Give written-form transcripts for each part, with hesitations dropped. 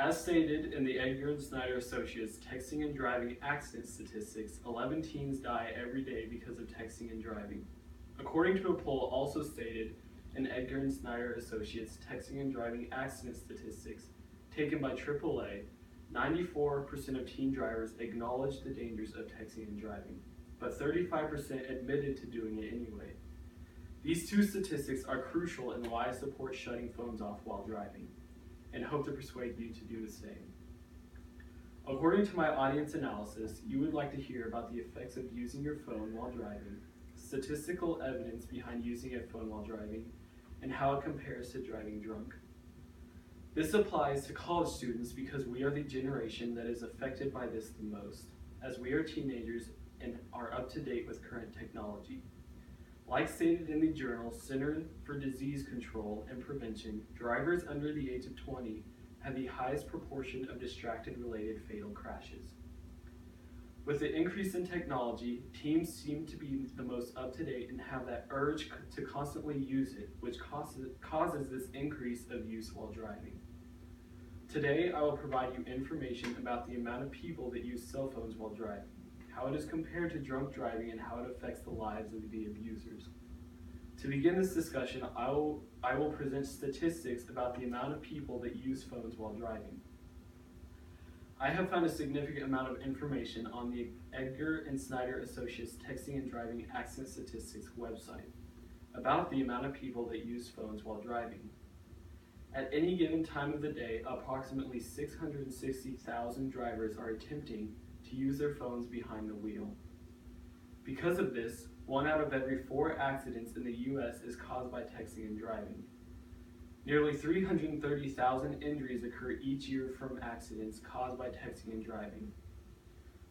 As stated in the Edgar and Snyder Associates Texting and Driving Accident Statistics, 11 teens die every day because of texting and driving. According to a poll also stated in Edgar and Snyder Associates Texting and Driving Accident Statistics taken by AAA, 94% of teen drivers acknowledge the dangers of texting and driving, but 35% admitted to doing it anyway. These two statistics are crucial in why I support shutting phones off while driving, and hope to persuade you to do the same. According to my audience analysis, you would like to hear about the effects of using your phone while driving, statistical evidence behind using a phone while driving, and how it compares to driving drunk. This applies to college students because we are the generation that is affected by this the most, as we are teenagers and are up to date with current technology. Like stated in the journal Center for Disease Control and Prevention, drivers under the age of 20 have the highest proportion of distracted-related fatal crashes. With the increase in technology, teens seem to be the most up-to-date and have that urge to constantly use it, which causes this increase of use while driving. Today, I will provide you information about the amount of people that use cell phones while driving, how it is compared to drunk driving, and how it affects the lives of the abusers. To begin this discussion, I will present statistics about the amount of people that use phones while driving. I have found a significant amount of information on the Edgar and Snyder Associates Texting and Driving Accident Statistics website about the amount of people that use phones while driving. At any given time of the day, approximately 660,000 drivers are attempting to use their phones behind the wheel. Because of this, 1 out of every 4 accidents in the U.S. is caused by texting and driving. Nearly 330,000 injuries occur each year from accidents caused by texting and driving.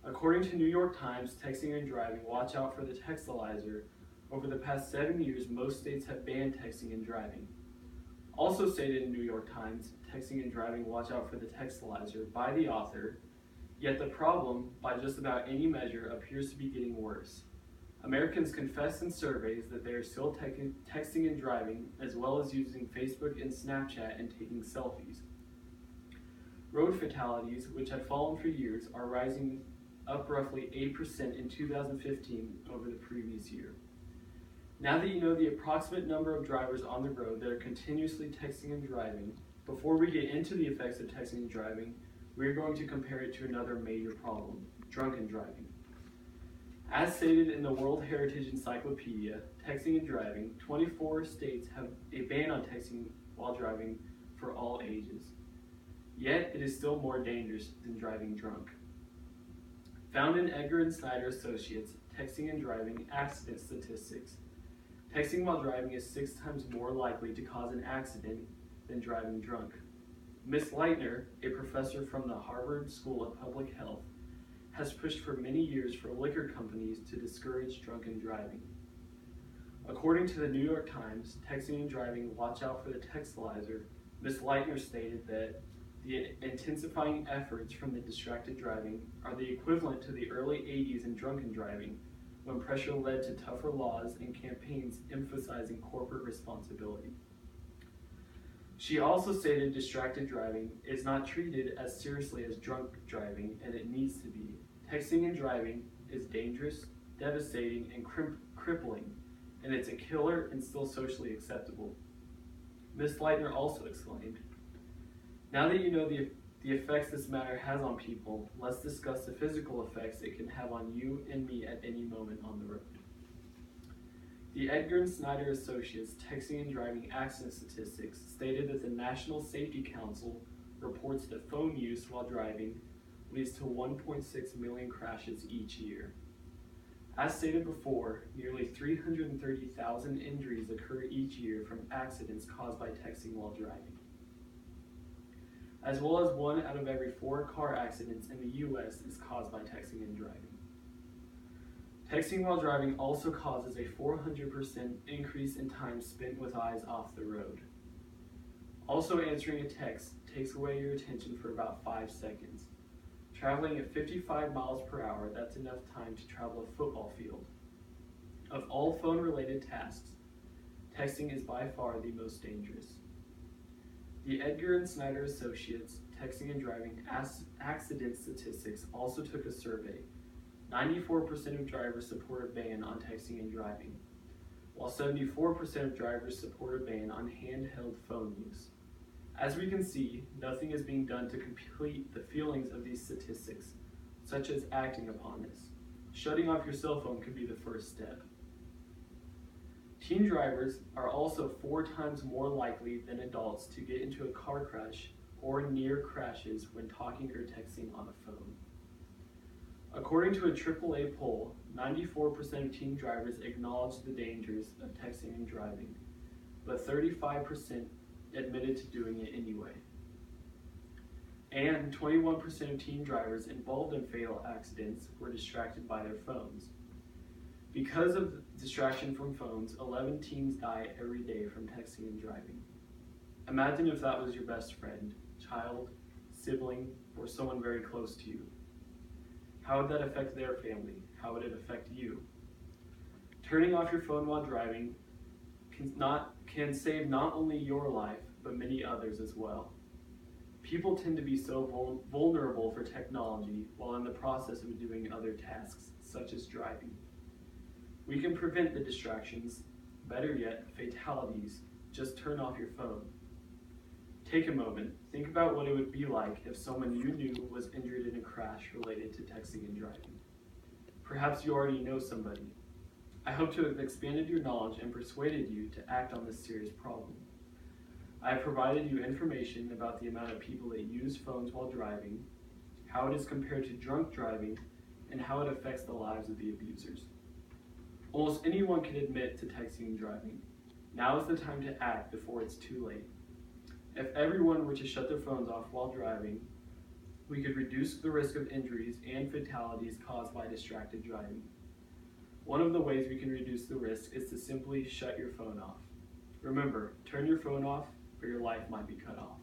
According to New York Times, Texting and Driving, Watch Out for the Textilizer, over the past 7 years, most states have banned texting and driving. Also stated in New York Times, Texting and Driving, Watch Out for the Textilizer, by the author, yet the problem, by just about any measure, appears to be getting worse. Americans confess in surveys that they are still texting and driving, as well as using Facebook and Snapchat and taking selfies. Road fatalities, which had fallen for years, are rising up roughly 8% in 2015 over the previous year. Now that you know the approximate number of drivers on the road that are continuously texting and driving, before we get into the effects of texting and driving, we are going to compare it to another major problem, drunken driving. As stated in the World Heritage Encyclopedia, Texting and Driving, 24 states have a ban on texting while driving for all ages. Yet, it is still more dangerous than driving drunk. Found in Edgar and Snyder Associates, Texting and Driving Accident Statistics, texting while driving is 6 times more likely to cause an accident than driving drunk. Ms. Leitner, a professor from the Harvard School of Public Health, has pushed for many years for liquor companies to discourage drunken driving. According to the New York Times, Texting and Driving, Watch Out for the Textilizer, Ms. Leitner stated that the intensifying efforts from the distracted driving are the equivalent to the early 80s in drunken driving, when pressure led to tougher laws and campaigns emphasizing corporate responsibility. She also stated distracted driving is not treated as seriously as drunk driving, and it needs to be. Texting and driving is dangerous, devastating, and crippling, and it's a killer and still socially acceptable. Ms. Leitner also exclaimed, "Now that you know the effects this matter has on people, let's discuss the physical effects it can have on you and me at any moment on the road." The Edgar and Snyder Associates Texting and Driving Accident Statistics stated that the National Safety Council reports that phone use while driving leads to 1.6 million crashes each year. As stated before, nearly 330,000 injuries occur each year from accidents caused by texting while driving, as well as 1 out of every 4 car accidents in the U.S. is caused by texting and driving. Texting while driving also causes a 400% increase in time spent with eyes off the road. Also, answering a text takes away your attention for about 5 seconds. Traveling at 55 miles per hour, that's enough time to travel a football field. Of all phone-related tasks, texting is by far the most dangerous. The Edgar and Snyder Associates Texting and Driving Accident Statistics also took a survey. 94% of drivers support a ban on texting and driving, while 74% of drivers support a ban on handheld phone use. As we can see, nothing is being done to complete the feelings of these statistics, such as acting upon this. Shutting off your cell phone could be the first step. Teen drivers are also 4 times more likely than adults to get into a car crash or near crashes when talking or texting on a phone. According to a AAA poll, 94% of teen drivers acknowledge the dangers of texting and driving, but 35% admitted to doing it anyway. And 21% of teen drivers involved in fatal accidents were distracted by their phones. Because of distraction from phones, 11 teens die every day from texting and driving. Imagine if that was your best friend, child, sibling, or someone very close to you. How would that affect their family? How would it affect you? Turning off your phone while driving can save not only your life, but many others as well. People tend to be so vulnerable for technology while in the process of doing other tasks, such as driving. We can prevent the distractions, better yet, fatalities. Just turn off your phone. Take a moment, think about what it would be like if someone you knew was injured in a crash related to texting and driving. Perhaps you already know somebody. I hope to have expanded your knowledge and persuaded you to act on this serious problem. I have provided you information about the amount of people that use phones while driving, how it is compared to drunk driving, and how it affects the lives of the abusers. Almost anyone can admit to texting and driving. Now is the time to act before it's too late. If everyone were to shut their phones off while driving, we could reduce the risk of injuries and fatalities caused by distracted driving. One of the ways we can reduce the risk is to simply shut your phone off. Remember, turn your phone off or your life might be cut off.